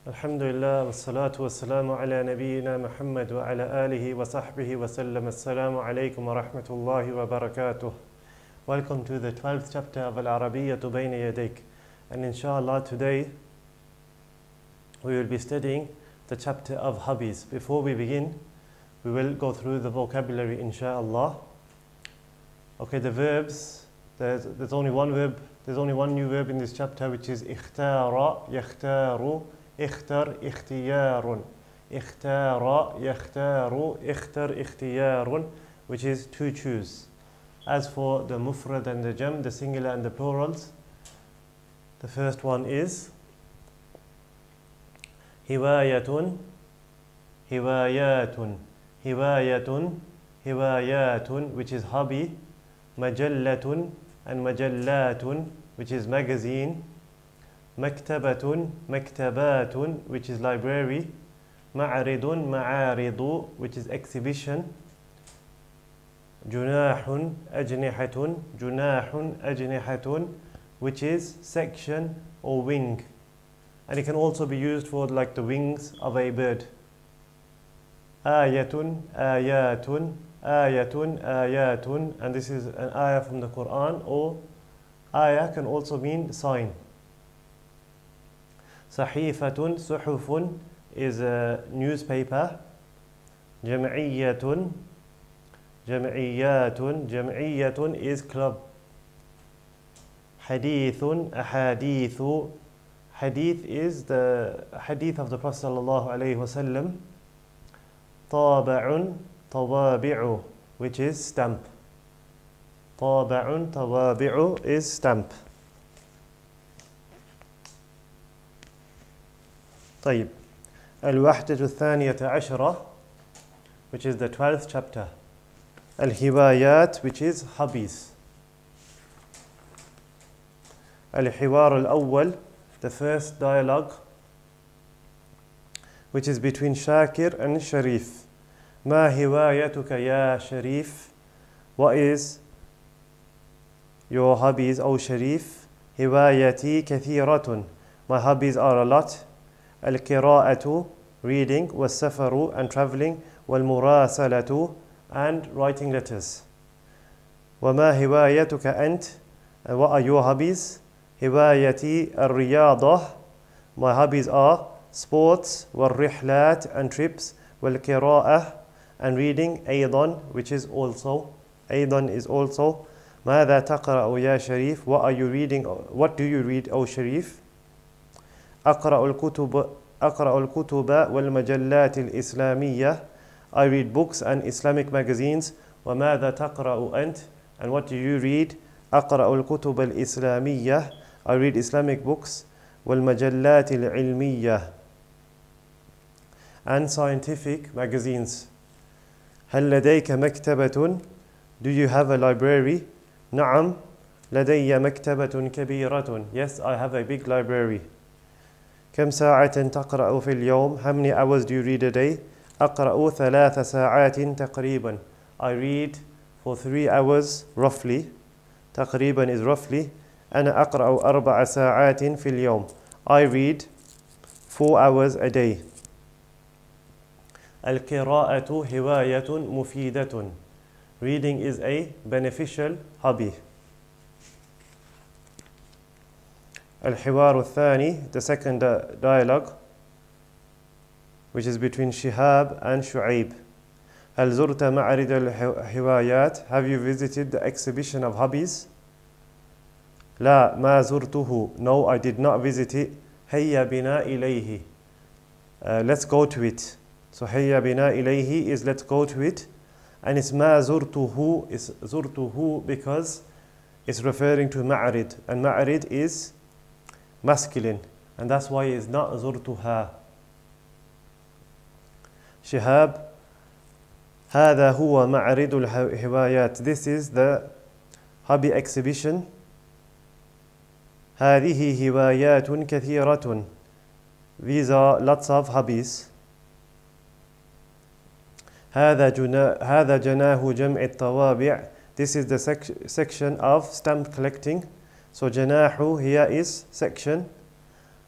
Alhamdulillah, wassalatu wassalamu ala nabiyyina Muhammad wa ala alihi wa sahbihi wa sallam. Assalamu alaikum wa rahmatullahi wa barakatuh. Welcome to the 12th chapter of Arabiyyah Bayna Yadayk. And inshallah today we will be studying the chapter of hobbies. Before we begin, we will go through the vocabulary inshallah. Okay, the verbs, there's only one verb, there's only one new verb in this chapter, which is ikhtara, yakhtaru, اختر اختيار اختار يختار اختر اختيار, which is to choose. As for the mufrad and the jam, the singular and the plurals, the first one is هواية هوايات هواية هوايات, which is hobby. مجلة and مجلات, which is magazine. مكتبة مكتبات, which is library. معرض معارض, which is exhibition. جناح أجنحة جناح أجنحة, which is section or wing, and it can also be used for like the wings of a bird. آية آيات آية آيات, and this is an ayah from the Quran, or ayah can also mean sign. صحيفة صحف is a newspaper. جمعية جمعيات جمعية is club. حديث أحاديث, hadith is the hadith of the Prophet sallallahu alaihi wasallam. طابع طوابع, which is stamp. طابع طوابع is stamp. طيب, الوحدة الثانية عشرة, which is the 12th chapter. الهوايات, which is hobbies. الحوار الأول, the first dialogue, which is between Shakir and Sharif. ما هوايتك يا شريف? What is your hobbies, O Sharif? هوايتي كثيرة, my hobbies are a lot. القراءة, reading. والسفر, and traveling. والمراسلة, and writing letters. وما هوايتك أنت? And what are your hobbies? هوايتي الرياضة, my hobbies are sports. والرحلات, and trips. والقراءة, and reading. أيضا, which is also. أيضا is also. ماذا تقرأ يا شريف? What are you reading? What do you read, O Sharif? أقرأ الكتب والمجلات الإسلامية, I read books and Islamic magazines. وماذا تقرأ أنت? And what do you read? أقرأ الكتب الإسلامية, I read Islamic books. والمجلات العلمية, and scientific magazines. هل لديك مكتبة? Do you have a library? نعم لدي مكتبة كبيرة, yes, I have a big library. كم ساعة تقرأ في اليوم? How many hours do you read a day? أقرأ 3 ساعات تقريبا, I read for 3 hours roughly. تقريبا is roughly. أنا أقرأ 4 ساعات في اليوم, I read 4 hours a day. القراءة هواية مفيدة, reading is a beneficial hobby. الحوار الثاني, the second dialogue, which is between Shihab and Shu'aib. هل زرت معرض الهوايات? Have you visited the exhibition of hobbies? لا ما زرته, no, I did not visit it. هيا بنا إليه, let's go to it. So هيا بنا إليه is let's go to it, and it's ما زرته is زرته because it's referring to معرض, and معرض is masculine, and that's why it's not زرتها. Shihab, هذا هو معرض الهوايات, this is the hobby exhibition. هذه هوايات كثيرة, these are lots of hobbies. هذا جناه جمع الطوابع, this is the section of stamp collecting. So جناح here is section.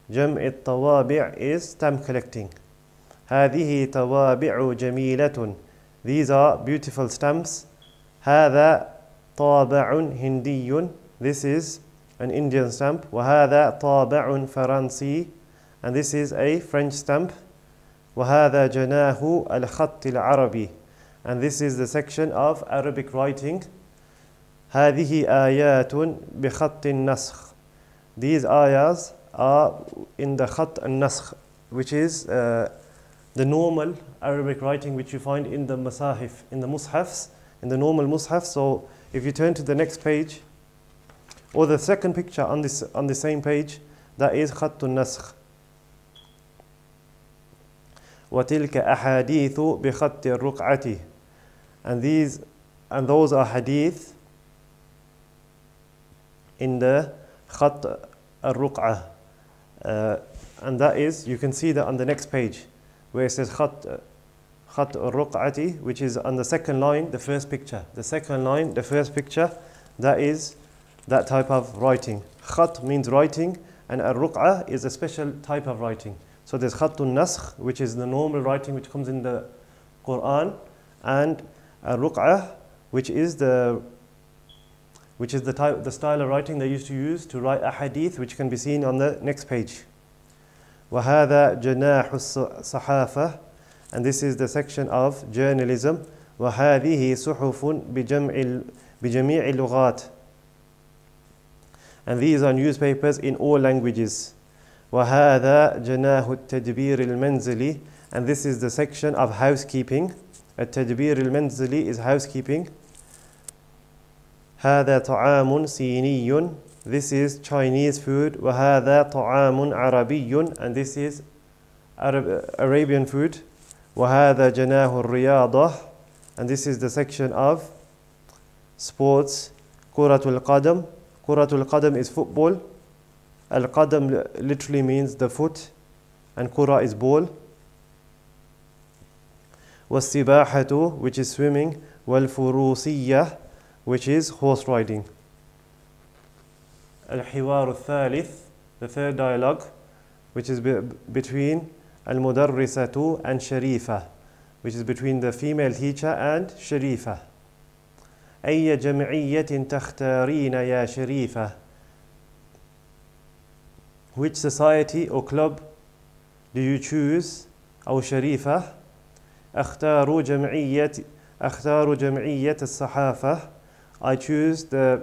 جمع الطوابع is stamp collecting. هذه طوابع جميلة. These are beautiful stamps. هذا طابع هندي. This is an Indian stamp. وهذا طابع فرنسي. And this is a French stamp. وهذا جناه الخط العربي. And this is the section of Arabic writing. هذه آيات بخط النسخ. These ayahs are in the khat al-naskh, which is the normal Arabic writing which you find in the masahif, in the mushafs, in the normal mushaf. So if you turn to the next page, or the second picture on the same page, that is khat al-naskh. وَتِلْكَ أَحَادِيثُ بِخَطِّ الرُّقْعَةِ. And those are hadith in the khat al-ruq'ah. And that is, you can see that on the next page, where it says khat al-ruq'ati, which is on the second line, the first picture. The second line, the first picture, that is that type of writing. Khat means writing, and al-ruq'ah is a special type of writing. So there's khat al-naskh, which is the normal writing which comes in the Quran, and al-ruq'ah, which is the style of writing they used to use to write a hadith, which can be seen on the next page. وَهَذَا جَنَاحُ الصَّحَافَةِ. And this is the section of journalism. وَهَذِهِ صُحُفٌ بِجَمِيعِ اللُّغَاتِ. And these are newspapers in all languages. وَهَذَا جَنَاحُ التَّدْبِيرِ الْمَنْزِلِ. And this is the section of housekeeping. التدبير المنزلي is housekeeping. هذا طعام صيني. This is Chinese food. وهذا طعام عربي. And this is Arabian food. وهذا جناه الرياضة. And this is the section of sports. كرة القدم. كرة القدم is football. Al-qadam literally means the foot, and kura is ball. والسباحة, which is swimming. والفروسية, which is horse riding. الحوار الثالث, the third dialogue, which is between المدرسة and شريفة, which is between the female teacher and شريفة. أي جمعية تختارين يا شريفة. Which society or club do you choose, أو شريفة. أختار جمعية الصحافة. I choose the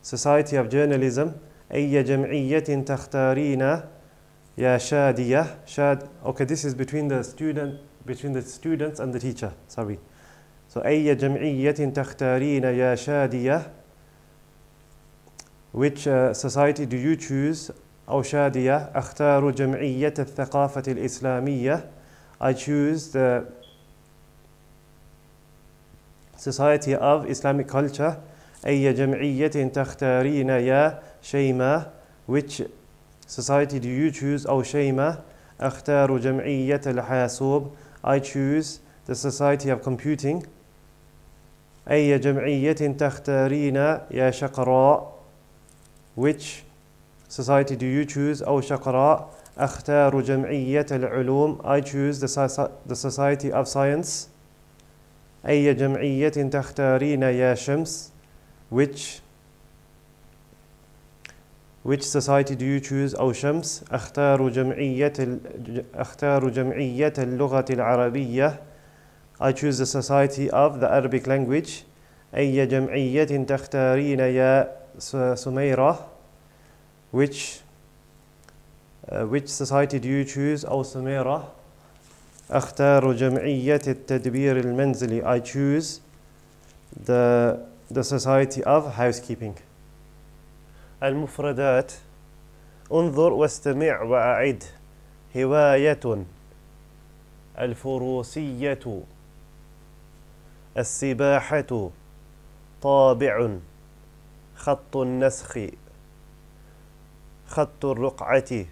Society of Journalism. أي جمعية تختارين يا شادية. Okay, this is between the students and the teacher. Sorry. So أي جمعية تختارين يا شادية. Which society do you choose, أو شادية. أختار جمعية الثقافة الإسلامية. I choose the Society of Islamic Culture. أي جمعية تختارين يا شيماء. Which society do you choose, أو شيماء. أختار جمعية الحاسوب. I choose the Society of Computing. أي جمعية تختارين يا شقراء. Which society do you choose, أو شقراء. أختار جمعية العلوم. I choose the Society of Science. أي جمعية تختارين يا شمس. Which society do you choose, أو شمس. أختار جمعية اللغة العربية. I choose the Society of the Arabic language. أي جمعية تختارين يا سميرة. Which society do you choose, أو سميرة. أختار جمعية التدبير المنزلي. I choose the Society of Housekeeping. المفردات. انظر واستمع وأعد. هواية. الفروسية. السباحة. طابع. خط النسخ. خط الرقعة.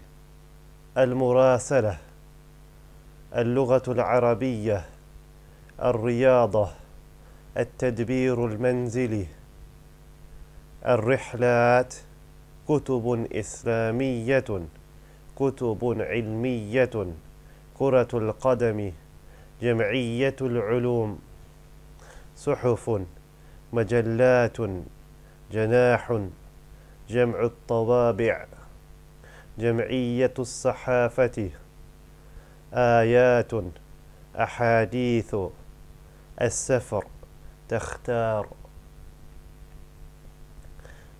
المراسلة. اللغة العربية. الرياضة. التدبير المنزلي. الرحلات. كتب إسلامية. كتب علمية كرة القدم جمعية العلوم صحف مجلات جناح جمع الطوابع جمعية الصحافة آيات أحاديث السفر تختار.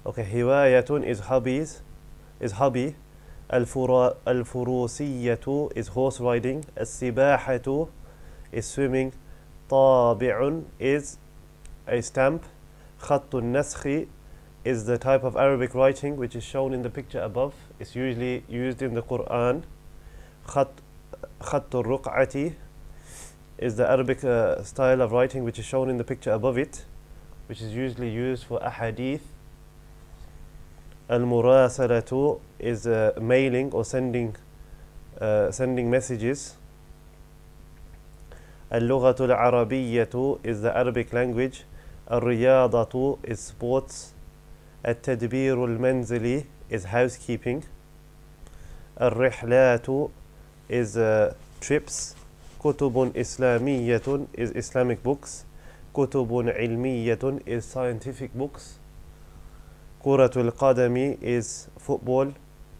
Okay, هواية is hobbies, is hobby. الفروسية is horse riding. السباحة is swimming. طابع is a stamp. خط النسخ is the type of Arabic writing which is shown in the picture above. It's usually used in the Quran. خط الرقعة is the Arabic style of writing which is shown in the picture above it, which is usually used for ahadith. Al-murasalatu is mailing or sending messages. Al-lughatu al-arabiyyatu is the Arabic language. Al-riyadatu is sports. Al-tadbiru al-manzili is housekeeping. Al-rihlatu is trips. Kutubun islamiyatun is Islamic books. Kutubun ilmiyatun is scientific books. Kuratul qadami is football.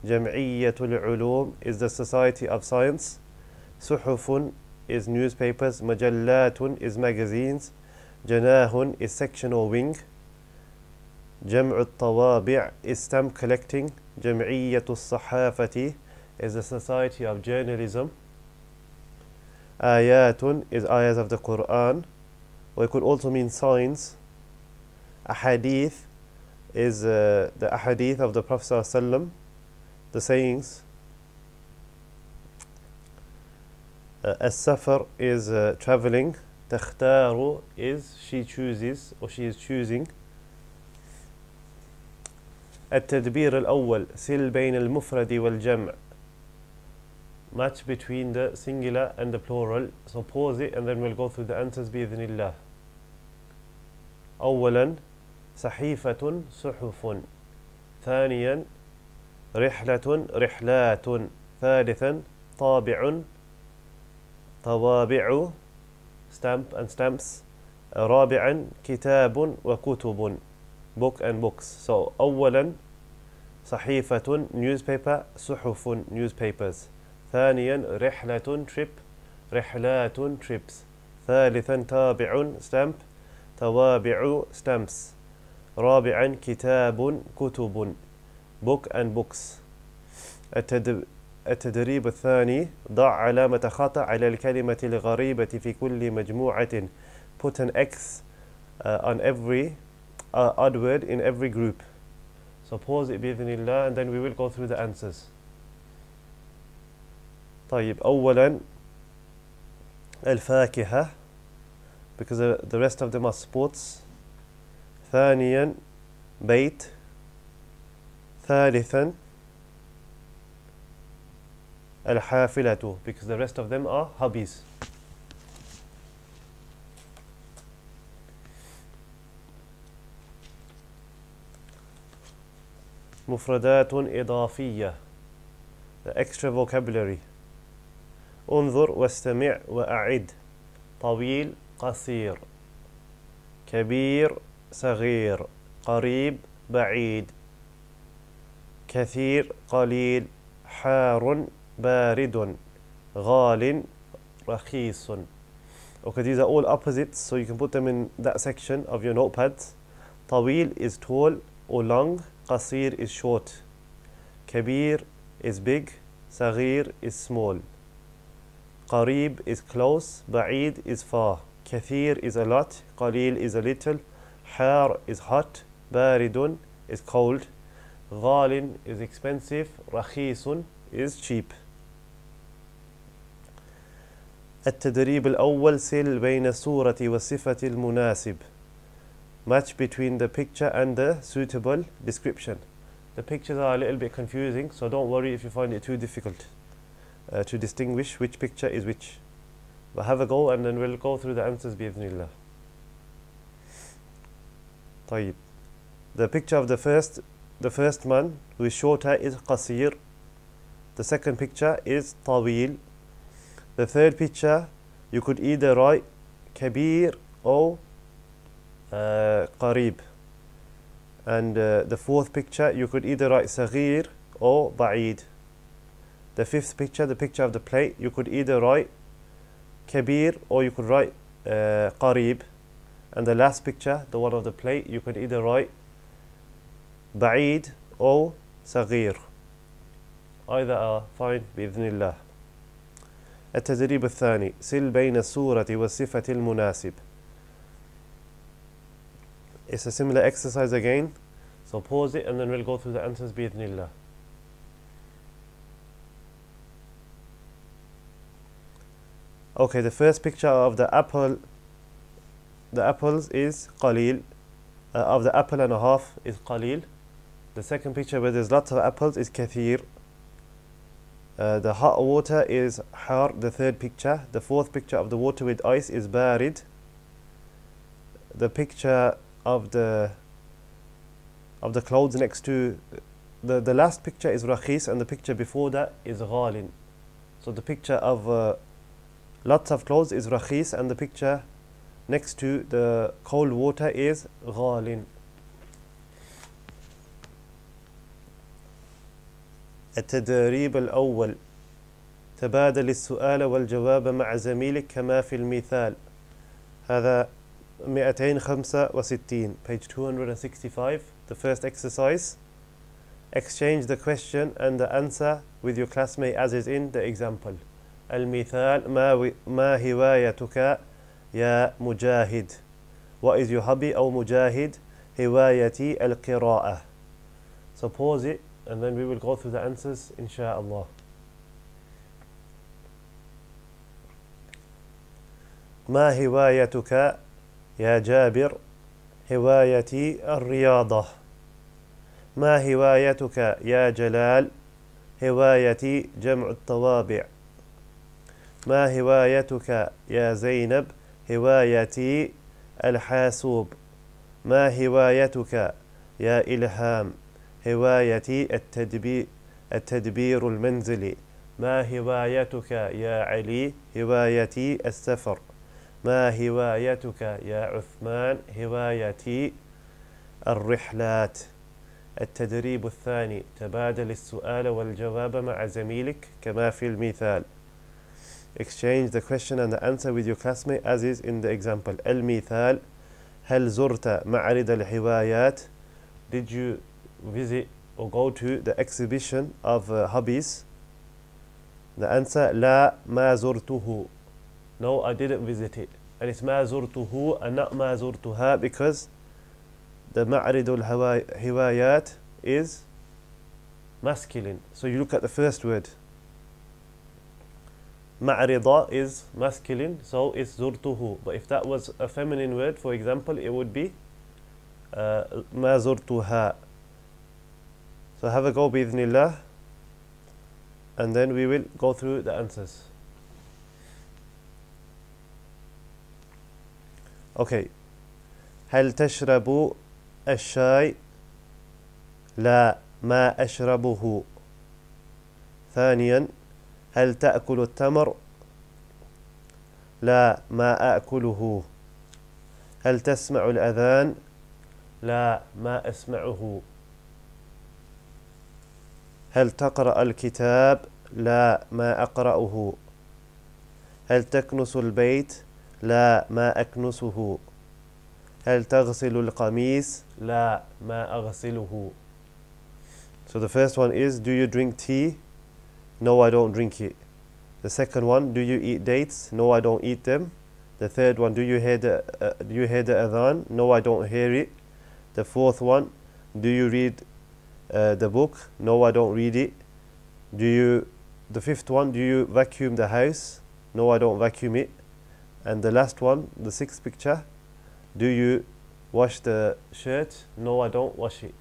Jam'iyyatul ulum is the Society of Science. Suhufun is newspapers. Majallatun is magazines. Janahun is section or wing. Jam'ut tawabi' is stamp collecting. Jam'iyyatul sahafati is the Society of Journalism. Ayatun is ayahs of the Quran, or it could also mean signs. Ahadith is the ahadith of the Prophet ﷺ, the sayings. As-safar is traveling. Takhtaru is she chooses or she is choosing. التدبير الأول سل بين المفرد والجمع. Match between the singular and the plural. So pause it and then we'll go through the answers بإذن الله. أولا صحيفة صحف. ثانيا رحلة رحلات. ثالثا طابع طوابع stamp and stamps. رابعا كتاب وكتب book and books. So أولا صحيفة newspaper. صحف newspapers. ثانيا رحلة trip. رحلات trips. ثالثا تابع stamp. توابع stamps. رابعا كتاب كتب book and books. التدريب الثاني ضع علامة خطأ على الكلمة الغريبة في كل مجموعة. Put an X on every odd word in every group. So pause it بإذن الله and then we will go through the answers. طيب أولا الفاكهة because the rest of them are sports. ثانيا بيت. ثالثا الحافلة because the rest of them are hobbies. مفردات إضافية the extra vocabulary. انظر واستمع وأعد. طويل قصير. كبير صغير. قريب بعيد. كثير قليل. حار بارد. غال رخيص. Okay, these are all opposites, so you can put them in that section of your notepads. طويل is tall or long. قصير is short. كبير is big. صغير is small. قريب is close. بعيد is far. كثير is a lot. قليل is a little. حار is hot. بارد is cold. غال is expensive. رخيص is cheap. التدريب الأول سل بين الصورة والصفة المناسب. Match between the picture and the suitable description. The pictures are a little bit confusing, so don't worry if you find it too difficult to distinguish which picture is which. But have a go and then we'll go through the answers بإذن الله. طيب. The picture of the first man who is shorter is قصير. The second picture is طويل. The third picture, you could either write كبير or قريب. And the fourth picture, you could either write صغير or بعيد. The fifth picture, the picture of the plate, you could either write كبير or you could write قريب. And the last picture, the one of the plate, you could either write بعيد or صغير. Either are fine بإذن الله. التدريب الثاني سل بين الصورة والصفة المناسب. It's a similar exercise again, so pause it and then we'll go through the answers بإذن الله. Okay, the first picture of the apples is قليل. Of the apple and a half is قليل. The second picture where there's lots of apples is كثير. The hot water is حار, the third picture. The fourth picture of the water with ice is بارد. The picture of the clothes next to the last picture is رخيص, and the picture before that is غال. So the picture of lots of clothes is رخيص, and the picture next to the cold water is غال. التدريب الأول تبادل السؤال والجواب مع زميلك كما في المثال. هذا 265 page 265. The first exercise, exchange the question and the answer with your classmate as is in the example. المثال ما هوايتك يا مجاهد. What is your hobby أو مجاهد؟ هوايتي القراءة. So pause it and then we will go through the answers inshallah. ما هوايتك يا جابر؟ هوايتي الرياضة. ما هوايتك يا جلال؟ هوايتي جمع الطوابع. ما هوايتك يا زينب؟ هوايتي الحاسوب. ما هوايتك يا إلهام؟ هوايتي التدبير المنزلي. ما هوايتك يا علي؟ هوايتي السفر. ما هوايتك يا عثمان؟ هوايتي الرحلات. التدريب الثاني تبادل السؤال والجواب مع زميلك كما في المثال. Exchange the question and the answer with your classmate as is in the example. المثال هل زرت معرض الهوايات؟ Did you visit or go to the exhibition of hobbies? The answer لا ما زرته. No, I didn't visit it. And it's ما زرته and not ما زرتها because the معرض الهوايات is masculine. So you look at the first word. معرضة is masculine, so it's زرته. But if that was a feminine word, for example, it would be ما زرتها. So have a go بإذن الله, and then we will go through the answers. Okay. هل تشرب الشاي؟ لا ما أشربه. ثانيا هل تأكل التمر؟ لا ما أكله. هل تسمع الأذان؟ لا ما أسمعه. هل تقرأ الكتاب؟ لا ما أقرأه. هل تكنس البيت؟ لا ما أكنسه. هل تغسل القميص؟ لا ما أغسله. So the first one is, do you drink tea? No, I don't drink it. The second one, do you eat dates? No, I don't eat them. The third one, do you hear the adhan? No, I don't hear it. The fourth one, do you read the book? No, I don't read it. The fifth one, do you vacuum the house? No, I don't vacuum it. And the last one, the sixth picture, do you wash the shirt? No, I don't wash it.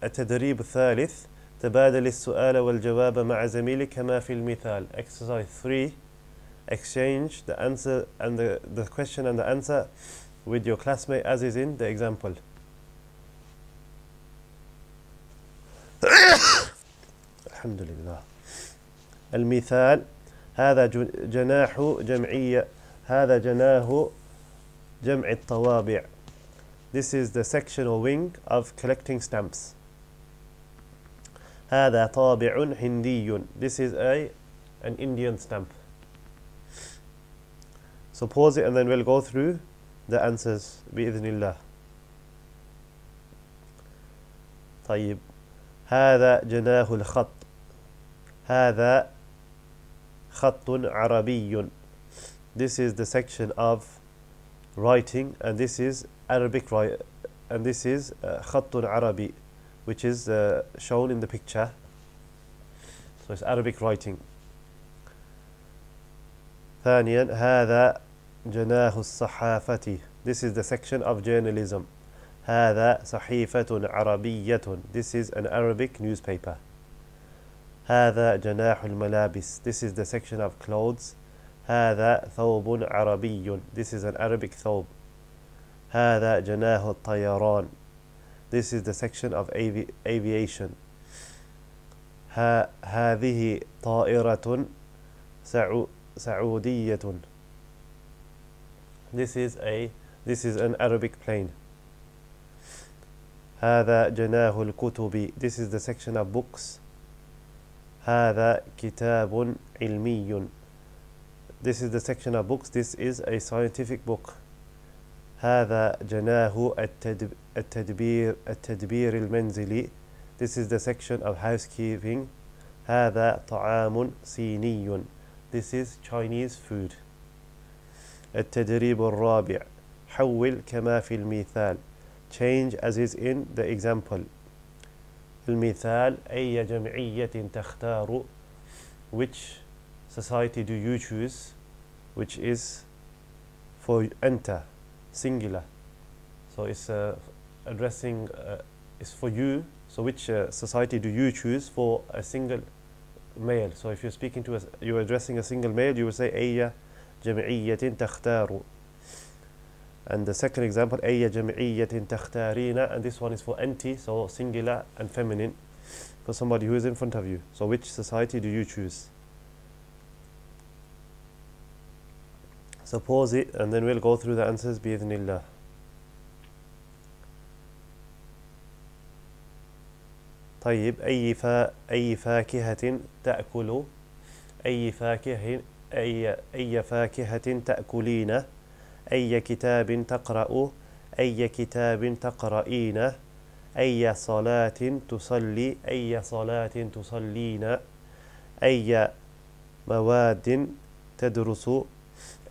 التدريب الثالث تبادل السؤال والجواب مع زميلك كما في المثال. Exercise 3. Exchange the answer and the question and the answer with your classmate as is in the example. Alhamdulillah. المثال هذا جناح جمعية هذا جناح جمع الطوابع. This is the section or wing of collecting stamps. هذا طابع هندي. This is an Indian stamp. So pause it and then we'll go through the answers بإذن الله. طيب هذا جناح الخط. هذا خط عربي. This is the section of writing and this is Arabic and this is خط عربي, which is shown in the picture. So it's Arabic writing. ثانيا هذا جناح الصحافة. This is the section of journalism. هذا صحيفة عربية. This is an Arabic newspaper. هذا جناح الملابس. This is the section of clothes. هذا ثوب عربي. This is an Arabic ثوب. هذا جناح الطيران. This is the section of aviation. هذه طائرة سعودية. This is an Arabic plane. هذا جناح الكتب. This is the section of books. هذا كتاب علمي. This is the section of books. This is a scientific book. هذا جناح التدبير المنزلي. This is the section of housekeeping. هذا طعام صيني. This is Chinese food. التدريب الرابع. حول كما في المثال. Change as is in the example. المثال أي جمعية تختار. Which society do you choose? Which is for أنت, singular. So it's addressing, it's for you. So which society do you choose for a single male? So if you're speaking to you're addressing a single male, you will say أي جمعية تختار. And the second example, أي جمعية تختارين, and this one is for أنت, so singular and feminine, for somebody who is in front of you. So which society do you choose? So pause it and then we'll go through the answers بإذن الله. طيب أي فاكهة تأكل. أي فاكهة تأكلين. أي كتاب تقرأ. أي كتاب تقرأين. أي صلاة تصلي. أي صلاة تصلين. أي مواد تدرس.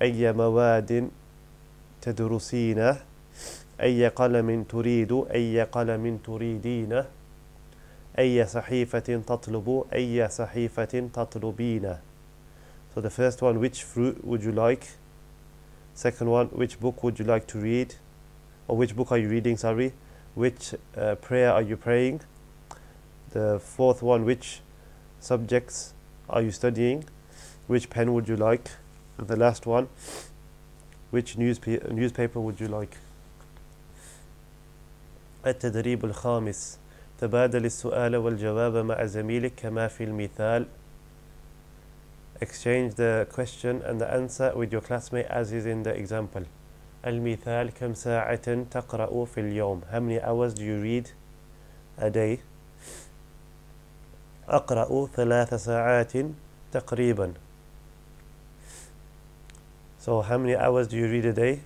أي مواد تدرسين. أي قلم تريد. أي قلم تريدين. أي صحيفة تطلب. أي صحيفة تطلبين. So the first one, which fruit would you like? Second one, which book would you like to read? Or which book are you reading, sorry? Which prayer are you praying? The fourth one, which subjects are you studying? Which pen would you like? And the last one, which newspaper would you like? التدريب الخامس. تبادل السؤال والجواب مع زميلك كما في المثال. Exchange the question and the answer with your classmate as is in the example. المثال كم ساعة تقرأ في اليوم. How many hours do you read a day? أقرأ 3 ساعات تقريبا. So how many hours do you read a day?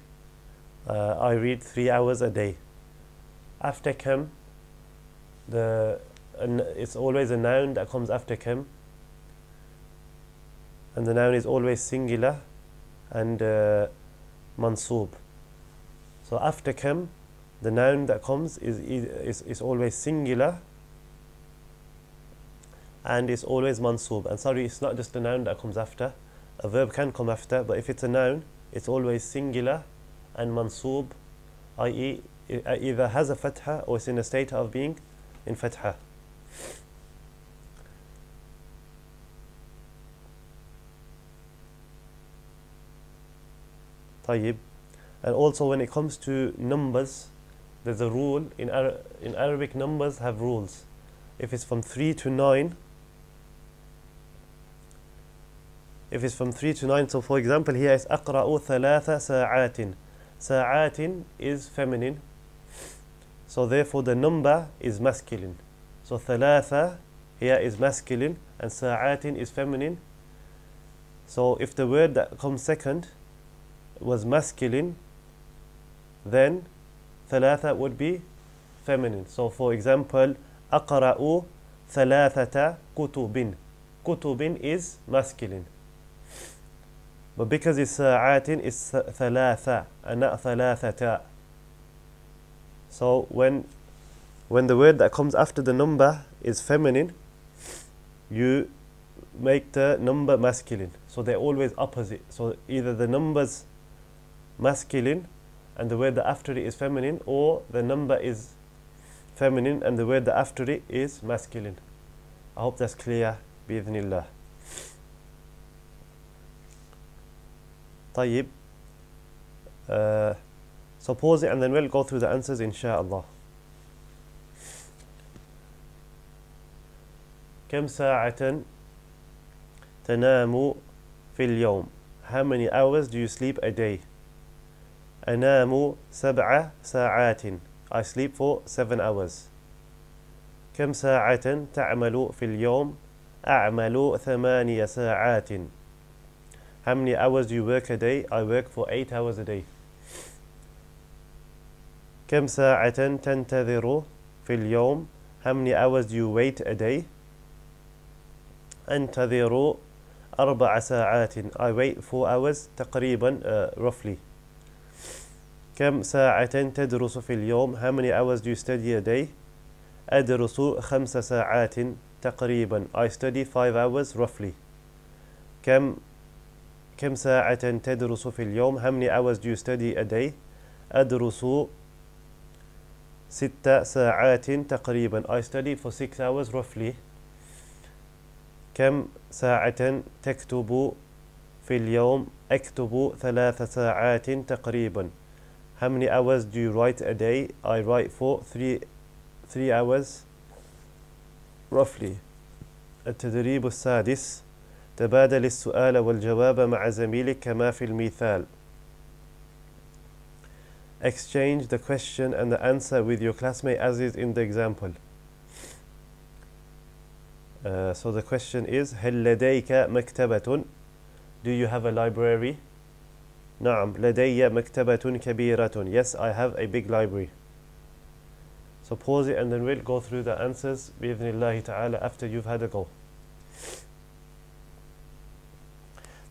I read 3 hours a day. After كم, it's always a noun that comes after كم, and the noun is always singular and mansoob. So after كم, the noun that comes is always singular and it's always mansoob. And sorry, it's not just a noun that comes after. A verb can come after, but if it's a noun, it's always singular and mansoob, i.e. it either has a fatha or it's in a state of being in fatha. طيب. And also when it comes to numbers, there's a rule in Arabic. Numbers have rules. If it's from 3 to 9, so for example here is أقرأ ثلاث ساعات. ساعات is feminine, so therefore the number is masculine. So ثلاثة here is masculine and ساعات is feminine. So if the word that comes second was masculine, then ثلاثة would be feminine. So for example, أقرأ ثلاثة كتب. كتب is masculine. But because it's ساعات, it's ثلاثة and not ثلاثة. So when the word that comes after the number is feminine, you make the number masculine. So they're always opposite. So either the number's masculine and the word that after it is feminine, or the number is feminine and the word that after it is masculine. I hope that's clear. بإذن الله. طيب. So pause it and then we'll go through the answers inshallah. كم ساعة تنام في اليوم? How many hours do you sleep a day? أنام 7 ساعات. I sleep for 7 hours. كم ساعة تعمل في اليوم؟ أعمل 8 ساعات. How many hours do you work a day? I work for 8 hours a day. كم ساعة تنتظر في اليوم? How many hours do you wait a day? أنتظر 4 ساعات. I wait 4 hours تقريبا, roughly. كم ساعة تدرس في اليوم? How many hours do you study a day? أدرس 5 ساعات تقريبا. I study 5 hours roughly. كم ساعة تدرس في اليوم? How many hours do you study a day? أدرس 6 ساعات تقريبا. I study for 6 hours roughly. كم ساعة تكتب في اليوم؟ أكتب 3 ساعات تقريبا. How many hours do you write a day? I write for 3 hours roughly. التدريب السادس: تبادل السؤال والجواب مع زميلك كما في المثال. Exchange the question and the answer with your classmate as is in the example. So the question is: هل لديك مكتبة? Do you have a library? نعم لدي مكتبة كبيرة. Yes, I have a big library. So pause it and then we'll go through the answers بإذن الله تعالى after you've had a go.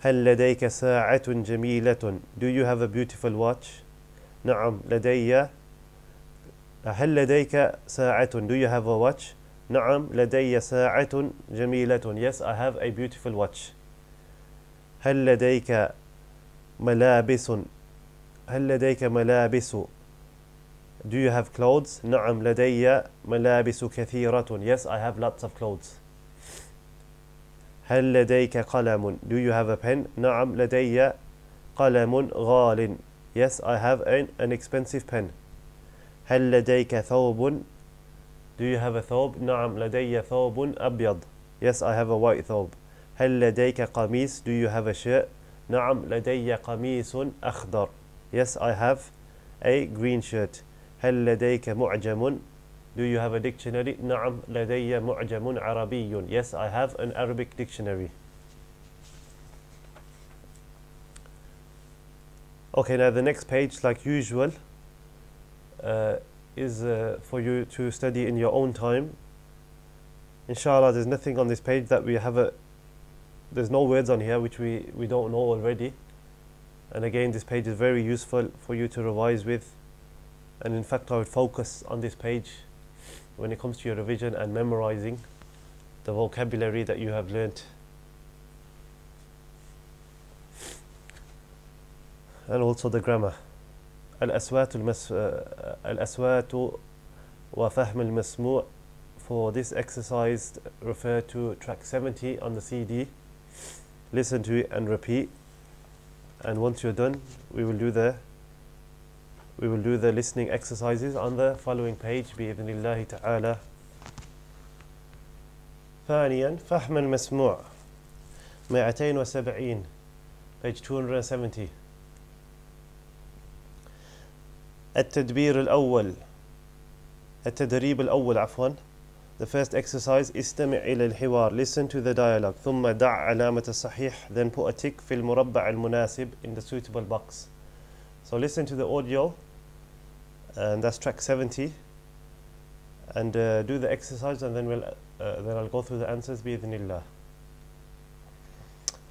هل لديك ساعة جميلة? Do you have a beautiful watch? نعم لدي. هل لديك ساعة? Do you have a watch? نعم لدي ساعة جميلة. Yes, I have a beautiful watch. هل لديك ملابس؟ هل لديك ملابس؟ Do you have clothes? نعم لدي ملابس كثيرة. Yes, I have lots of clothes. هل لديك قلم؟ Do you have a pen? نعم لدي قلم غال. Yes, I have an expensive pen. هل لديك ثوب؟ Do you have a ثوب؟ نعم لدي ثوب أبيض. Yes, I have a white ثوب. هل لديك قميص؟ Do you have a shirt? نعم لدي قميص أخضر. Yes, I have a green shirt. هل لديك معجم؟ Do you have a dictionary? نعم لدي معجم عربي. Yes, I have an Arabic dictionary. Okay, now the next page, like usual, is for you to study in your own time. Inshallah, there's nothing on this page that we have there's no words on here which we don't know already. And again, this page is very useful for you to revise with. And in fact, I would focus on this page when it comes to your revision and memorizing the vocabulary that you have learnt. And also the grammar. الأصوات وفهم المسموع. For this exercise, refer to track 70 on the CD. Listen to it and repeat. and once you're done, we will do the listening exercises on the following page بإذن الله تعالى. ثانيا فهم المسموع 270 page 270. التدريب الأول عفوا. The first exercise استمع إلى الحوار, listen to the dialogue. ثم دع علامة الصحيح, then put a tick في المربع المناسب in the suitable box. So listen to the audio, and that's track 70, and do the exercise, and then I'll go through the answers بإذن الله.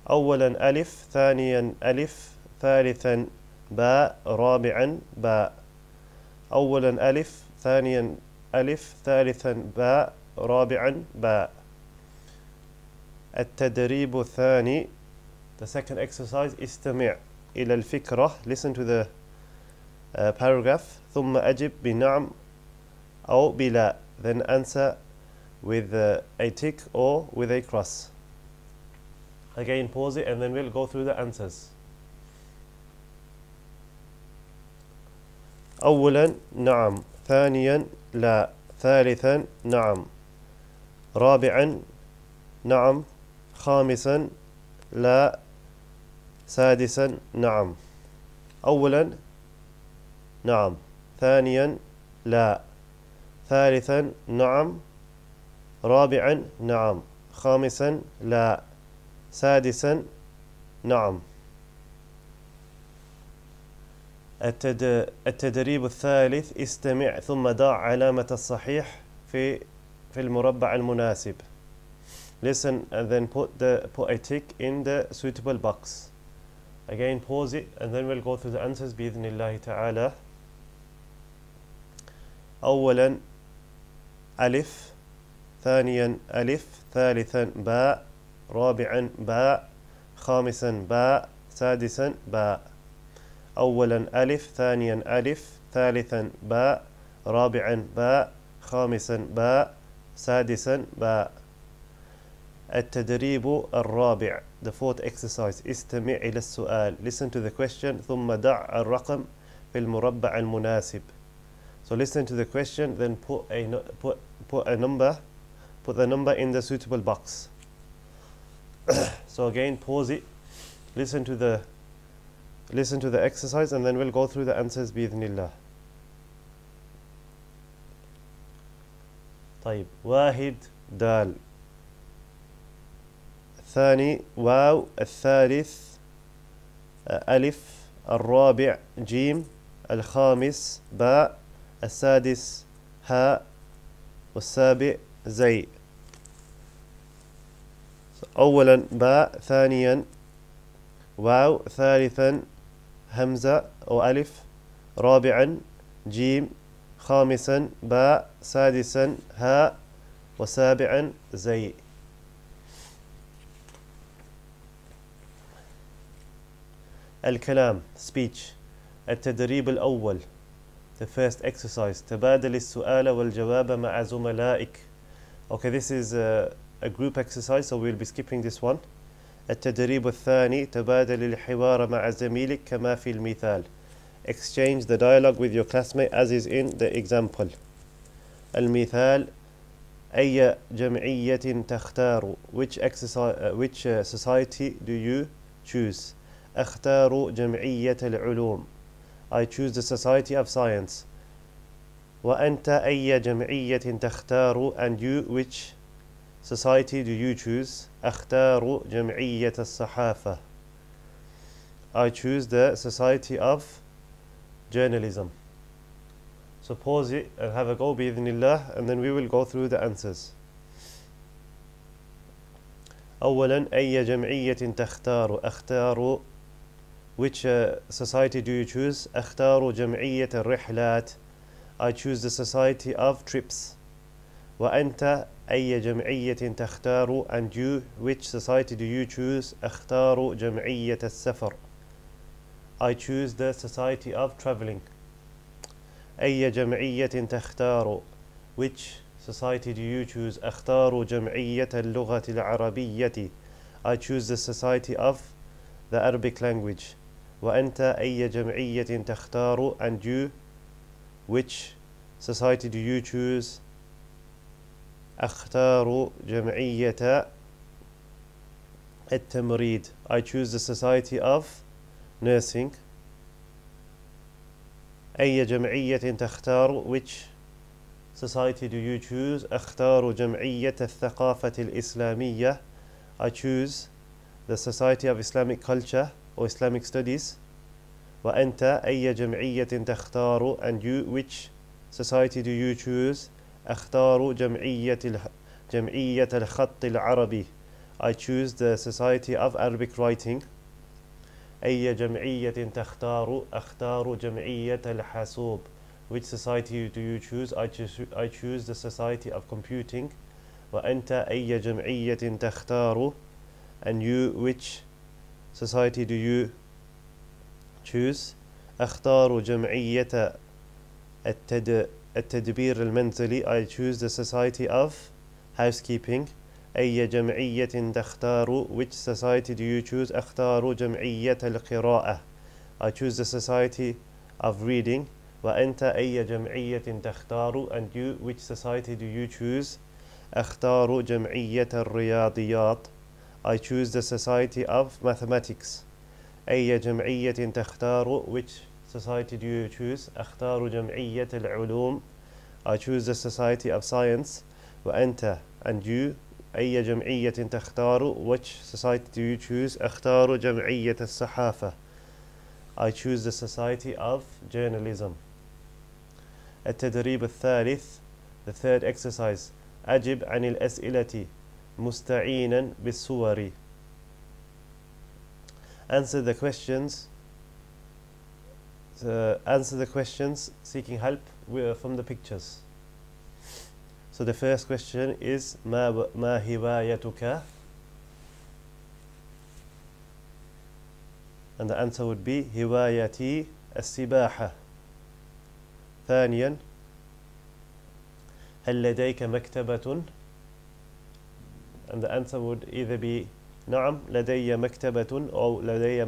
أولا ألف, ثانيا ألف, ثالثا باء, رابعا باء. أولا ألف, ثانيا ألف, ثالثا باء, رابعا باء. التدريب الثاني, the second exercise, استمع إلى الفكرة, listen to the paragraph. ثم أجب بنعم أو بلا, then answer with a tick or with a cross. Again, pause it, and then we'll go through the answers. أولا نعم, ثانيا لا, ثالثا نعم, رابعا نعم, خامسا لا, سادسا نعم. أولا نعم, ثانيا لا, ثالثا نعم, رابعا نعم, خامسا لا, سادسا نعم. التدريب الثالث استمع ثم ضع علامة الصحيح في المربع المناسب. Listen and then put a tick in the suitable box. Again, pause it, and then we'll go through the answers بإذن الله تعالى. أولا ألف, ثانيا ألف, ثالثا باء, رابعا باء, خامسا باء, سادسا باء. أولا ألف, ثانيا ألف, ثالثا باء, رابعا باء, خامسا باء, سادسا باء. التدريب الرابع, the fourth exercise, استمع إلى السؤال, listen to the question. ثم ضع الرقم في المربع المناسب. So listen to the question, then put the number in the suitable box. So again, pause it, listen to the exercise, and then we'll go through the answers بإذن الله. طيب, واحد دال, الثاني واو, الثالث ألف, الرابع جيم, الخامس باء, السادس هاء, والسابع زي. أولا باء, ثانيا واو, ثالثا همزة أو ألف, رابعا جيم, خامسا باء, سادسا هاء, وسابعا زي. الكلام, speech. التدريب الأول, the first exercise, تبادل السؤال والجواب مع زملائك. Okay, this is a group exercise, so we'll be skipping this one. التدريب الثاني, تبادل الحوار مع زميلك كما في المثال. Exchange the dialogue with your classmate as is in the example. المثال, أي جمعية تختار, which society do you choose. أختار جمعية العلوم, I choose the Society of Science. وأنت أي جمعية تختار, and you, which society do you choose. أختار جمعية الصحافة, I choose the Society of Journalism. So pause it and have a go بإذن الله, and then we will go through the answers. أولا أي جمعية تختار, أختار, which society do you choose. أختار جمعية الرحلات, I choose the Society of Trips. وأنت أي جمعية تختار, and you, which society do you choose. أختار جمعية السفر, I choose the Society of Traveling. أي جمعية تختار, which society do you choose. أختار جمعية اللغة العربية, I choose the Society of the Arabic language. وأنت أي جمعية تختار and you which society do you choose أختار جمعية التمريض I choose the society of nursing أي جمعية تختار which society do you choose أختار جمعية الثقافة الإسلامية I choose the society of Islamic culture or Islamic studies وأنت أي جمعية تختار and you which society do you choose أختار جمعية الخط العربي I choose the society of Arabic writing أي جمعية تختار أختار جمعية الحاسوب which society do you choose I choose the society of computing وأنت أي جمعية تختار and you which society do you choose أختار جمعية التدبير المنزلي I choose the society of housekeeping أي جمعية تختار which society do you choose أختار جمعية القراءة I choose the society of reading وأنت أي جمعية تختار and you which society do you choose أختار جمعية الرياضيات I choose the society of mathematics أي جمعية تختار which society do you choose أختار جمعية العلوم I choose the society of science وأنت and you أي جمعية تختار which society do you choose أختار جمعية الصحافة I choose the society of journalism التدريب الثالث the third exercise أجب عن الأسئلة مستعينا بالصور answer the questions seeking help from the pictures. So the first question is ما هوايتك and the answer would be هوايتي السباحة. ثانيا هل لديك مكتبة and the answer would either be نعم لدي مكتبة أو لدي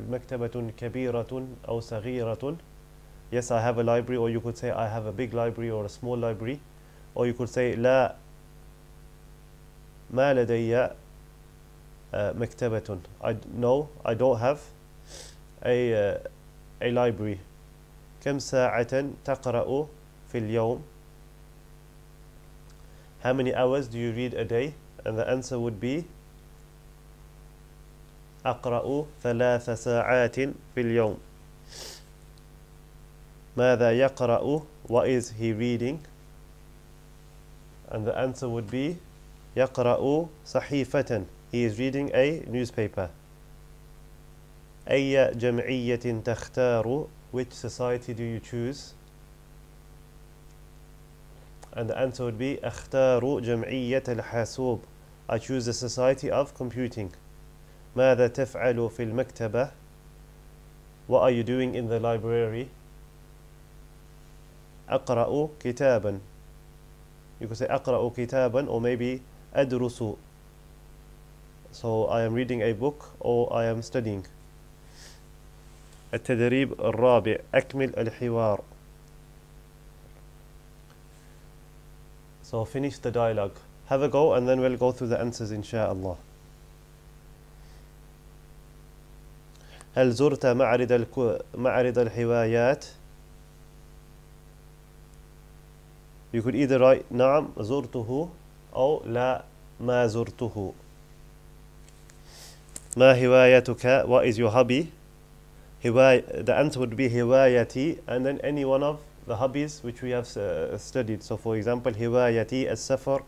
مكتبة كبيرة أو صغيرة. Yes, I have a library, or you could say I have a big library or a small library, or you could say لا ما لدي مكتبة. No, I don't have a library. كم ساعة تقرأ في اليوم? How many hours do you read a day? And the answer would be أقرأ 3 ساعات في اليوم. ماذا يقرأ? What is he reading? And the answer would be يقرأ صحيفة. He is reading a newspaper. أي جمعية تختار? Which society do you choose? And the answer would be أختار جمعية الحاسوب. I choose the society of computing. ماذا تفعل في المكتبة? What are you doing in the library? أقرأ كتابا. You could say أقرأ كتابا or maybe أدرس. So I am reading a book or I am studying. التدريب الرابع أكمل الحوار. So finish the dialogue. Have a go and then we'll go through the answers inshallah. هل زرت معرض الحوايات? You could either write نعم زرته أو لا ما زرته. ما هوايتك? What is your hobby? The answer would be هوايتي and then any one of the hobbies which we have studied. So for example هوايتي السفر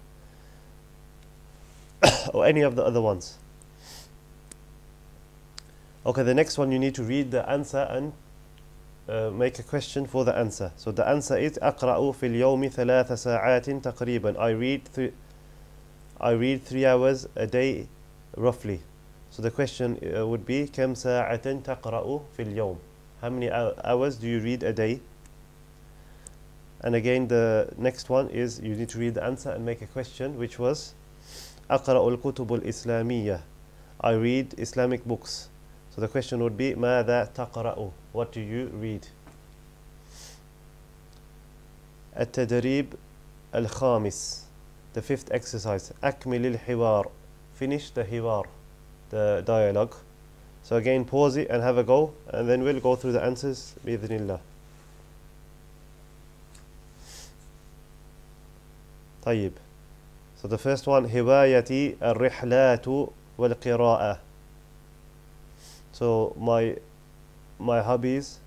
or any of the other ones. Okay, the next one you need to read the answer and make a question for the answer. So the answer is أقرأ في اليوم 3 ساعات تقريبا. I read 3 hours a day roughly. So the question would be كم ساعة تقرأ في اليوم? How many hours do you read a day? And again the next one is you need to read the answer and make a question, which was أقرأ الكتب الإسلامية. I read Islamic books. So the question would be ماذا تقرأ? What do you read? التدريب الخامس, the fifth exercise. أكمل الحوار. Finish the حوار, the dialogue. So again, pause it and have a go, and then we'll go through the answers بإذن الله. طيب. So the first one, هوايتي الرحلات والقراءة. So my hobbies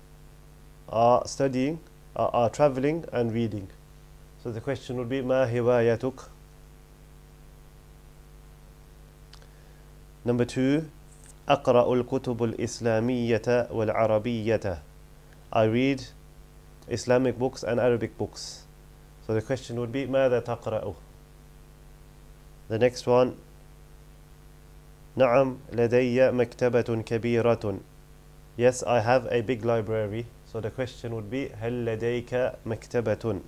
are studying, are traveling and reading. So the question would be ما هوايتك? Number 2, أقرأ الكتب الإسلامية والعربية. I read Islamic books and Arabic books. So the question would be ماذا تقرأ? The next one, نعم لدي مكتبة كبيرة. Yes, I have a big library. So the question would be هل لديك مكتبة?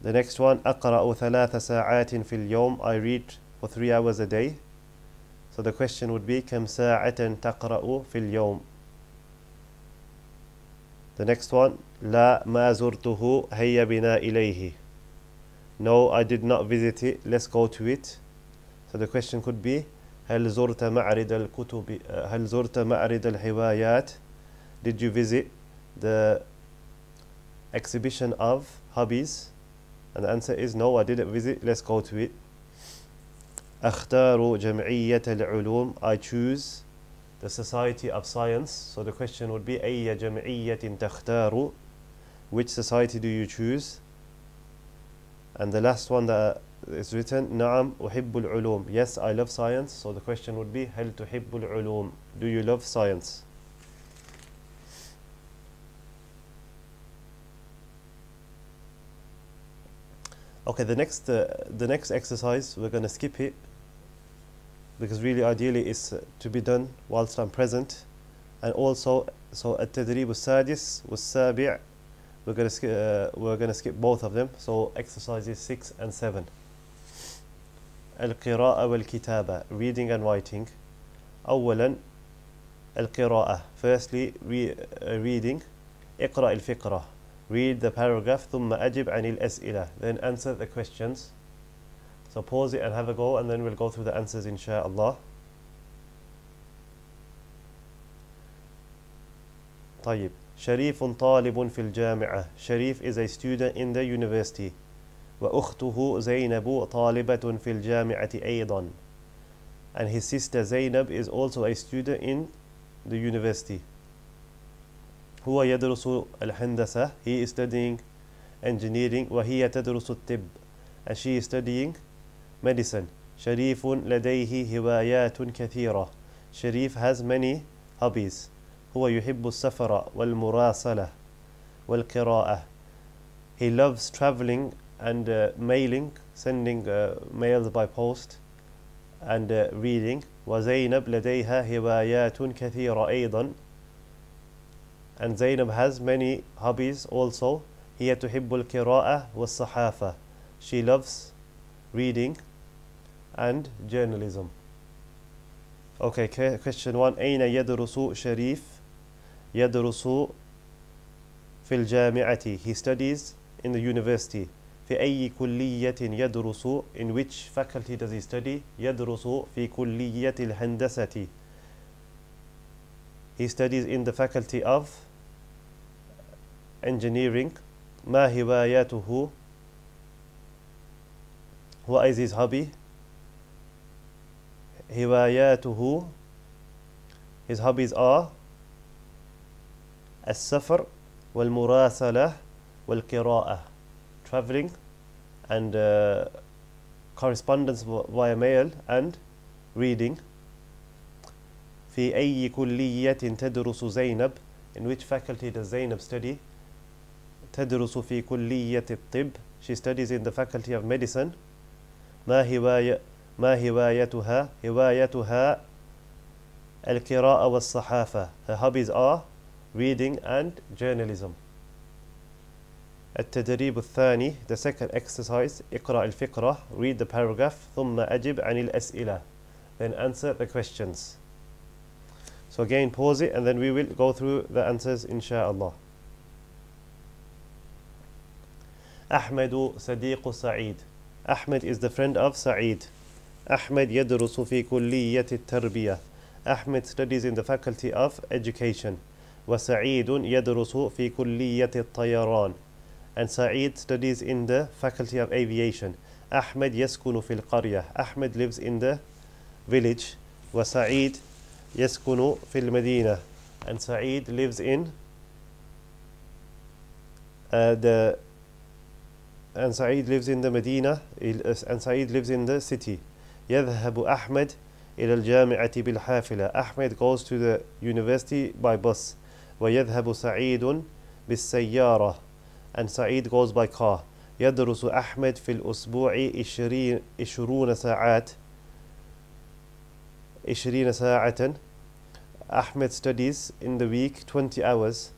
The next one, أقرأ 3 ساعات في اليوم. I read for 3 hours a day. So the question would be كم ساعة تقرأ في اليوم? The next one, لا ما زرته هيا بنا إليه. No, I did not visit it. Let's go to it. So the question could be هل زرت معرض الكتب هل زرت معرض الهوايات? Did you visit the exhibition of hobbies? And the answer is no, I didn't visit. Let's go to it. أختار جمعية العلوم. I choose the Society of Science. So the question would be أي جمعية تختار? Which society do you choose? And the last one that is written نعم أحب العلوم. Yes, I love science. So the question would be هل تحب العلوم? Do you love science? Okay, the next exercise, we're going to skip it because really ideally it's to be done whilst I'm present. And also, so التدريب السادس والسابع, we're going to skip both of them. So exercises 6 and 7. القراءة والكتابة, reading and writing. أولا القراءة, firstly reading. اقرأ الفقرة, read the paragraph. ثم أجب عن الأسئلة, then answer the questions. So pause it and have a go, and then we'll go through the answers inshallah. طيب. شريف طالب في الجامعة. Sharif is a student in the university. وأخته زينب طالبة في الجامعة أيضا. And his sister Zainab is also a student in the university. هو يدرس الهندسة. He is studying engineering. وهي تدرس الطب. And she is studying medicine. شريف لديه هوايات كثيرة. Sharif has many hobbies. هو يحب السفر والمراسلة والقراءة. He loves traveling and mailing, sending mails by post and reading. وزينب لديها هوايات كثيرة أيضا. And Zainab has many hobbies also. هي تحب القراءة والصحافة. She loves reading and journalism. Okay, question 1. أين يدرس شريف؟ يدرس في الجامعة. He studies in the university. في أي كلية يدرس? In which faculty does he study? يدرس في كلية الهندسة. He studies in the faculty of engineering. ما هواياته? What is his hobby? هواياته, his hobbies are السفر والمراسلة والقراءة, traveling and correspondence via mail and reading. في أي كلية تدرس زينب? In which faculty does Zainab study? تدرس في كلية الطب. She studies in the faculty of medicine. ما هوايتها؟ هوايتها القراءة والصحافة. Her hobbies are reading and journalism. التدريب الثاني, the second exercise. اقرأ الفقرة, read the paragraph. ثم أجب عن الأسئلة, then answer the questions. So again, pause it and then we will go through the answers inshallah. Ahmadu Sadiqu Sa'id. Ahmed is the friend of Sa'id. Ahmed يدرس في كلية التربية. Ahmed studies in the faculty of education. وسعيد يدرس في كلية الطيران. And Sa'id studies in the faculty of aviation. Ahmed يسكن في القرية. Ahmed lives in the village. وسعيد يسكن في المدينة. And Sa'id lives in and Sa'id lives in the Medina, and Sa'id lives in the city. يذهب أحمد إلى الجامعة بالحافلة. Ahmed goes to the university by bus. ويذهب سعيد بالسيارة. And Sa'id goes by car. يدرس أحمد في الأسبوع 20 ساعة. Ahmed studies in the week 20 hours.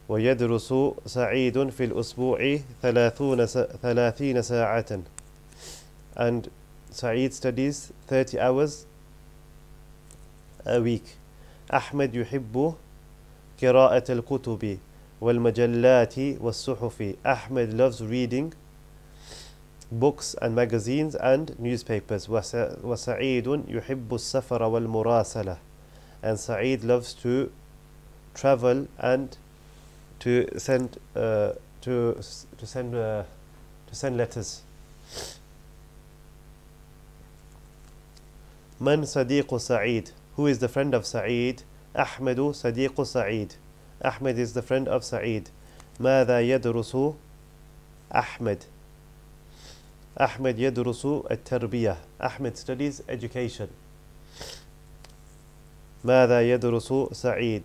ويدرس سعيد في الأسبوع 30 ساعة. And Sa'id studies 30 hours a week. أحمد يحب قراءة الكتب والمجلات والصحف. Ahmed loves reading books and magazines and newspapers. وسعيد يحب السفر والمراسلة. And Sa'id loves to travel and to send letters. من صديق سعيد? Who is the friend of Sa'id? أحمد صديق سعيد. Ahmed is the friend of Sa'id. ماذا يدرس أحمد? Ahmed يدرس التربية. Ahmed studies education. ماذا يدرس سعيد?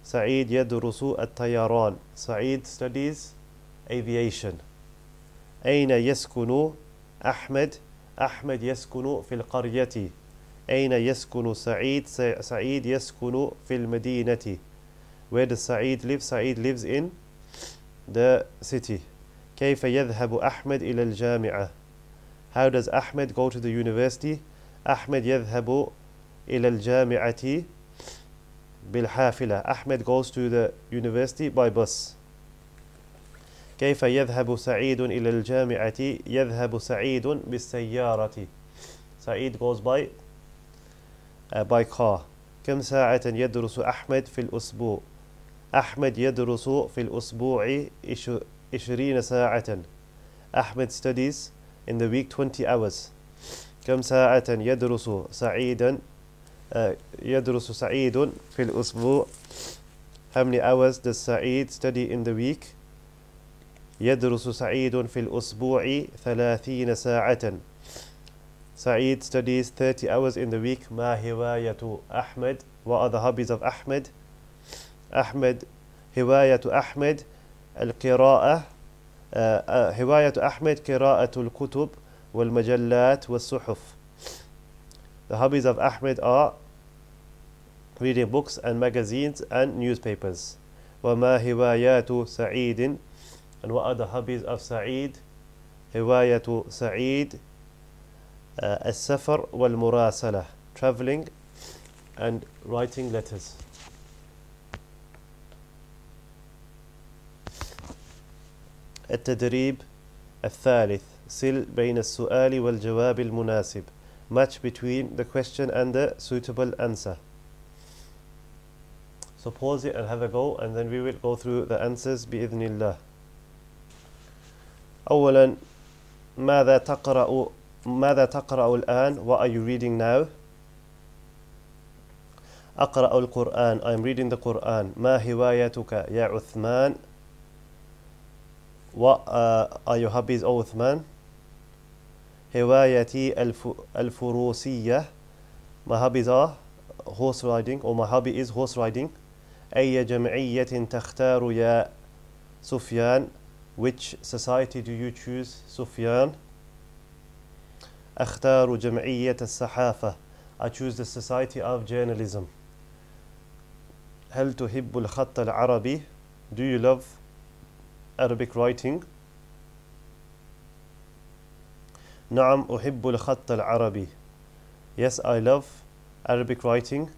Sa'id يدرس الطيران. Sa'id studies aviation. أين يسكن أحمد? أحمد يسكن في القرية. أين يسكن سعيد؟ سعيد يسكن في المدينة. Where does Sa'id live? Sa'id lives in the city. كيف يذهب أحمد إلى الجامعة? How does Ahmed go to the university? أحمد يذهب إلى الجامعة بالحافلة. Ahmed goes to the university by bus. كيف يذهب سعيد إلى الجامعة؟ يذهب سعيد بالسيارة. Sa'id goes by car. كم ساعة يدرس أحمد في الأسبوع؟ أحمد يدرس في الأسبوع 20 ساعة. Ahmed studies in the week 20 hours. كم ساعة يدرس سعيدا يدرس سعيد في الأسبوع? How many hours does Sa'id study in the week? يدرس سعيد في الأسبوع 30 ساعة. Sa'id studies 30 hours in the week. ما هواية أحمد? What are the hobbies of Ahmed? أحمد هواية أحمد القراءة. هواية أحمد قراءة الكتب والمجلات والصحف. The hobbies of Ahmed are reading books and magazines and newspapers. وما هوايات سعيد? And what are the hobbies of Sa'id? هواية سعيد السفر والمراسلة. Traveling and writing letters. التدريب الثالث. سل بين السؤال والجواب المناسب. Match between the question and the suitable answer. So pause it and have a go, and then we will go through the answers بإذن الله. أولا ماذا تقرأ الآن? What are you reading now? أقرأ القرآن. I am reading the Quran. ما هوايتك يا عثمان? What are your hobbies, O Uthman? هوايتي الفروسية. My hobbies are horse riding, or my hobby is horse riding. أي جمعية تختار يا سفيان? Which society do you choose, Sufyan? أختار جمعية الصحافة. I choose the society of journalism. هل تحب الخط العربي? Do you love Arabic writing? نعم أحب الخط العربي. Yes, I love Arabic writing.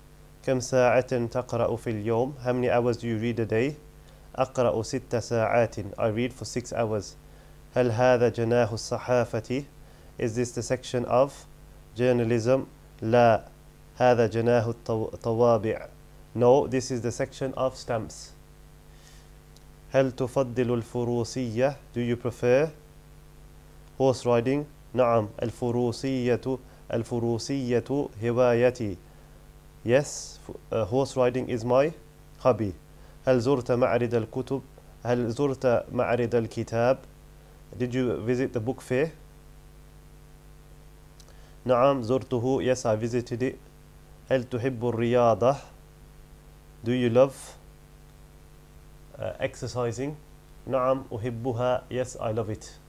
كم ساعة تقرأ في اليوم? How many hours do you read a day? أقرأ 6 ساعات. I read for 6 hours. هل هذا جناح الصحافة? Is this the section of journalism? لا. هذا جناح الطوابع. No, this is the section of stamps. هل تفضل الفروسية? Do you prefer horse riding? نعم. الفروسية هوايتي. Yes, horse riding is my hobby. هل زرت معرض الكتب؟ هل زرت معرض الكتاب? Did you visit the book fair? نعم زرته. Yes, I visited it. هل تحب الرياضة? Do you love exercising? نعم أحبها. Yes, I love it.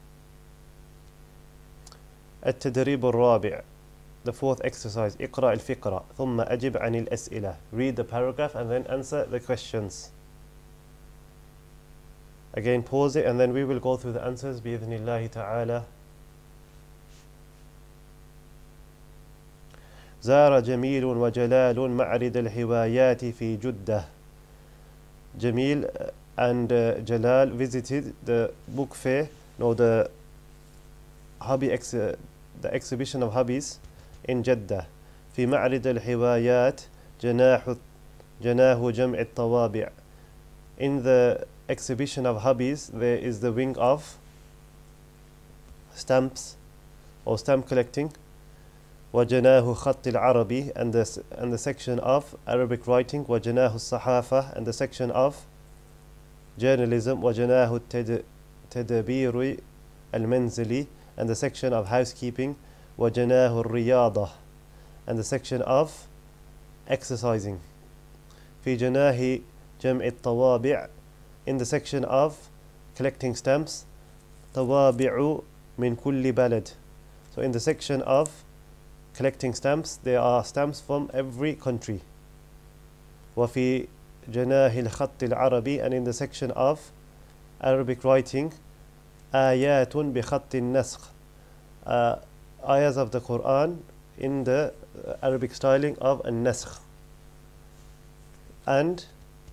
التدريب الرابع. The fourth exercise. اقرأ الفقرة ثم أجب عن الأسئلة. Read the paragraph and then answer the questions. Again, pause it and then we will go through the answers بإذن الله تعالى. زار جميل وجلال معرض الهوايات في جدة. Jamil and Jalal visited the book fair, no, the exhibition of hobbies in Jeddah. في معرض الهوايات جناح جمع الطوابع. In the exhibition of hobbies there is the wing of stamps or stamp collecting. وجناه خط العربي and the section of Arabic writing. وجناه الصحافة and the section of journalism. وجناه التدبير المنزلي and the section of housekeeping. وجناه الرياضة and the section of exercising. في جناه جمع الطوابع in the section of collecting stamps. طوابع من كل بلد. So in the section of collecting stamps there are stamps from every country. وفي جناه الخط العربي and in the section of Arabic writing آيات بخط النسخ. Ayahs of the Quran in the Arabic styling of النسخ and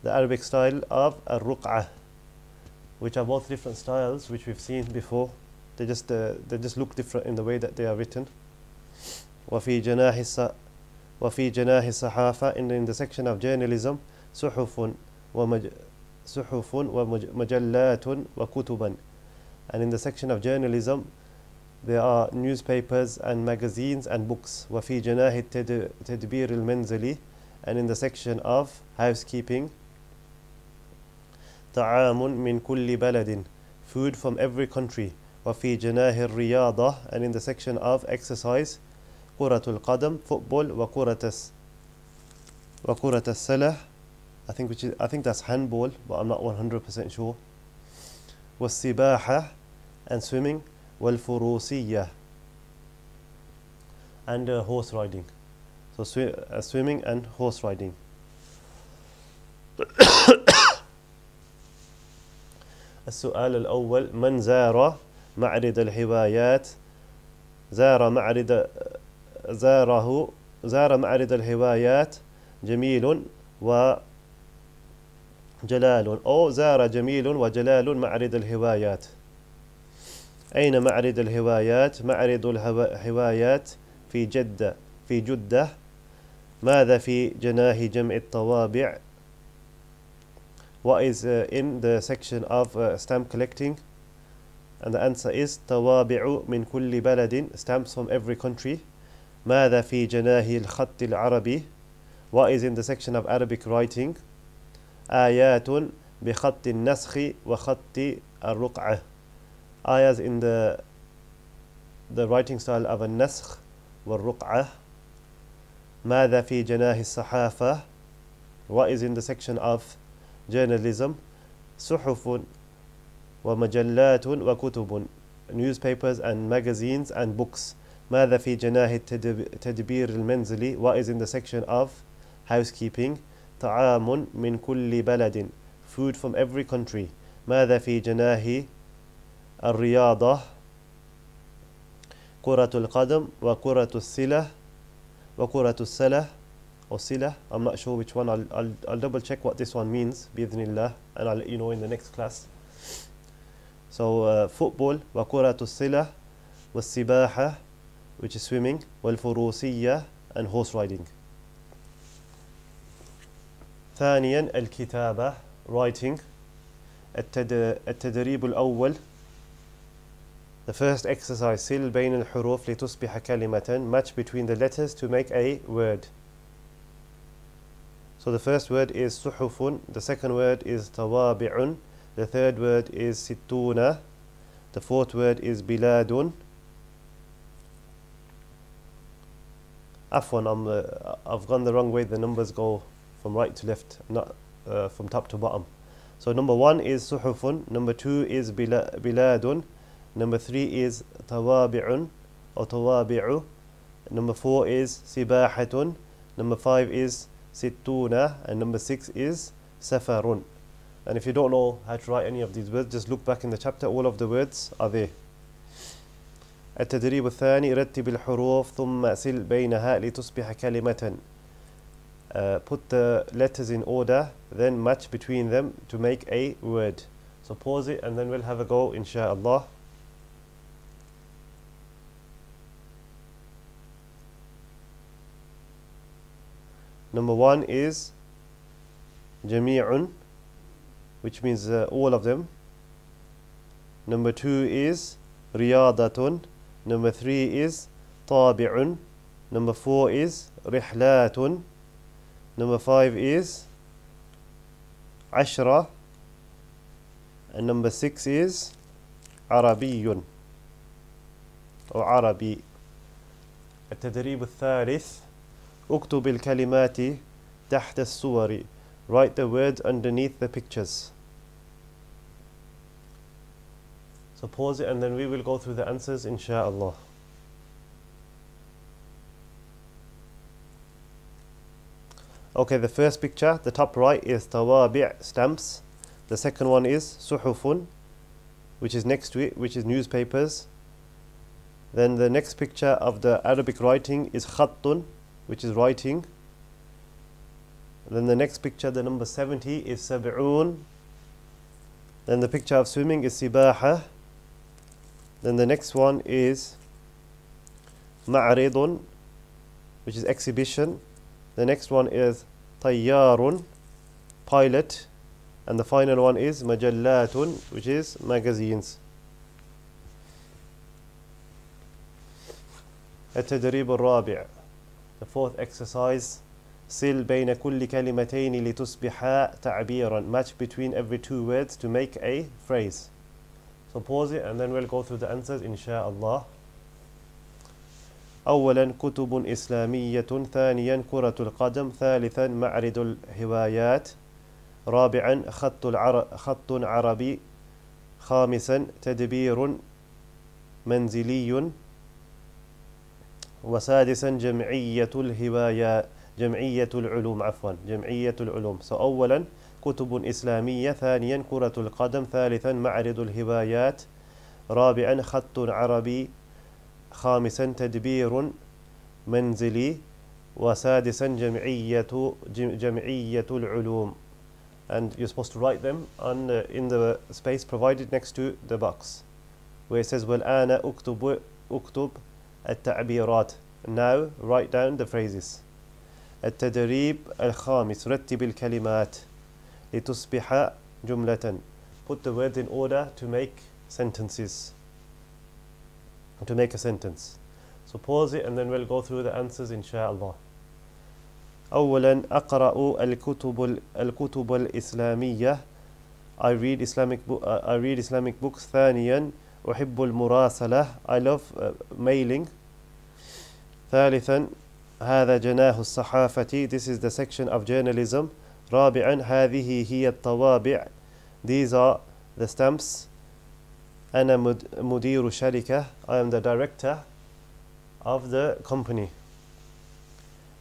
the Arabic style of الرقعة, which are both different styles which we've seen before. They just look different in the way that they are written. وفي جناه الصحافة in the section of journalism صحف ومجلات وكتبا. And in the section of journalism there are newspapers and magazines and books. وفي جناه التدبير المنزلي and in the section of housekeeping طعام من كل بلد, food from every country. وفي جناه الرياضة and in the section of exercise كرة القدم, football. وكرة السلة, I think that's handball, but I'm not 100% sure. والسباحة and swimming. والفروسية and horse riding. So swimming and horse riding. السؤال الأول. من زار معرض الهوايات؟ زار معرض الهوايات جميل وجلال. أو زار جميل وجلال معرض الهوايات. أين معرض الهوايات؟ معرض الهوايات في جدة. ماذا في جناه جمع الطوابع؟ What is in the section of stamp collecting? And the answer is طوابع من كل بلد, stamps from every country. ماذا في جناه الخط العربي? What is in the section of Arabic writing? آيات بخط النسخ وخط الرقعة. Ayahs in the writing style of النسخ والرقعة. ماذا في جناه الصحافة? What is in the section of journalism? صحف ومجلات وكتب, newspapers and magazines and books. ماذا في جناه التدبير المنزلي? What is in the section of housekeeping? طعام من كل بلد, food from every country. ماذا في جناه الرياضة؟ كرة القدم وكرة السلة. or silah. I'm not sure which one. I'll double check what this one means bi'idhnillah, and I'll let you know in the next class. So football, wa kuratu silah, was sibaha, which is swimming, wal furusiyya, and horse riding. ثانيا الكتابة, writing. التدريب الأول, the first exercise, sil بين الحروف لتصبح كلمة, match between the letters to make a word. So the first word is صحف, the second word is توابع, the third word is ستون, the fourth word is بلاد. Afwan, I've gone the wrong way. The numbers go from right to left, not from top to bottom. So number 1 is suhufun, number 2 is biladun, number 3 is tawabi'un or tawabi'u, number 4 is sibahatun, number 5 is sittuna, and number 6 is safarun. And if you don't know how to write any of these words, just look back in the chapter, all of the words are there. التدريب الثاني رتب الحروف ثم سل بينها لتصبح كلمة. Put the letters in order, then match between them to make a word. So pause it and then we'll have a go, inshallah. Number 1 is جميع, which means all of them. Number 2 is رياضة. Number 3 is طابع. Number 4 is رحلات. Number 5 is عشرة. And number 6 is عربي أو عربي. التدريب الثالث اكتب الكلمات تحت الصور. Write the words underneath the pictures. So pause it and then we will go through the answers, inshallah. Okay, the first picture, the top right, is tawabi', stamps. The second one is suhufun, which is next to it, which is newspapers. Then the next picture of the Arabic writing is khattun, which is writing. Then the next picture, the number 70, is sab'un. Then the picture of swimming is sibaha. Then the next one is ma'ridun, which is exhibition. The next one is tayyarun, pilot. And the final one is majallatun, which is magazines. التدريب الرابع, the fourth exercise, sil بين كل كلمتين لتصبحا تعبيرا. Match between every two words to make a phrase. So pause it and then we'll go through the answers, inshallah. أولا كتب إسلامية. ثانيا كرة القدم. ثالثا معرض الهوايات. رابعا خط عربي. خامسا تدبير منزلي. وسادسا جمعية الهوايات، جمعية العلوم، عفوا جمعية العلوم. So أولا كتب إسلامية. ثانيا كرة القدم. ثالثا معرض الهوايات. رابعا خط عربي. خامسا تدبير منزلي. وسادسا جمعية العلوم. And you're supposed to write them on in the space provided next to the box where it says والآن أكتب التعبيرات. Now write down the phrases. التدريب الخامس رتب الكلمات لتصبح جملة. Put the words in order to make sentences, to make a sentence. So pause it and then we'll go through the answers, inshallah. أولا أقرأ الكتب الإسلامية. I read Islamic books. ثانيا أحب المراسلة. I love mailing. ثالثا هذا جناح الصحافة. This is the section of journalism. رابعا هذه هي الطوابع. These are the stamps. أنا مدير شركة. I am the director of the company.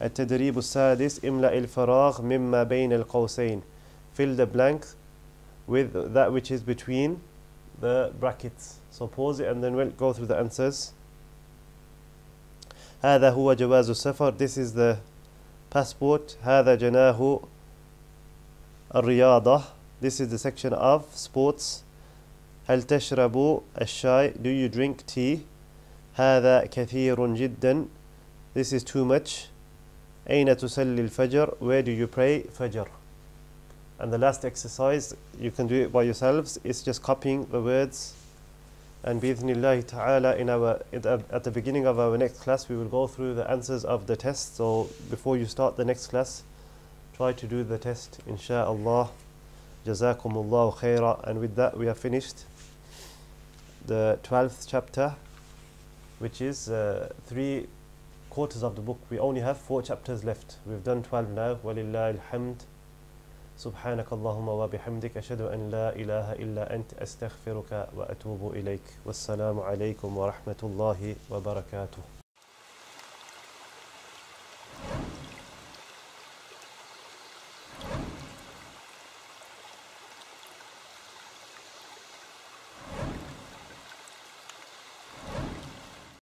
التدريب السادس املأ الفراغ مما بين القوسين. Fill the blank with that which is between the brackets. So pause it and then we'll go through the answers. هذا هو جواز السفر. This is the passport. هذا جناه الرياضة. This is the section of sports. هل تشرب الشاي? Do you drink tea? هذا كثير جدا. This is too much. أين تصلي الفجر? Where do you pray Fajr? And the last exercise, you can do it by yourselves. It's just copying the words. And bi'idhnillahi ta'ala, at the beginning of our next class, we will go through the answers of the test. So before you start the next class, try to do the test, insha'Allah. Jazakumullahu khaira. And with that, we have finished the 12th chapter, which is 3/4 of the book. We only have 4 chapters left. We've done 12 now. Walillahi alhamd. سبحانك اللهم وبحمدك أشهد أن لا إله إلا أنت أستغفرك وأتوب إليك والسلام عليكم ورحمة الله وبركاته.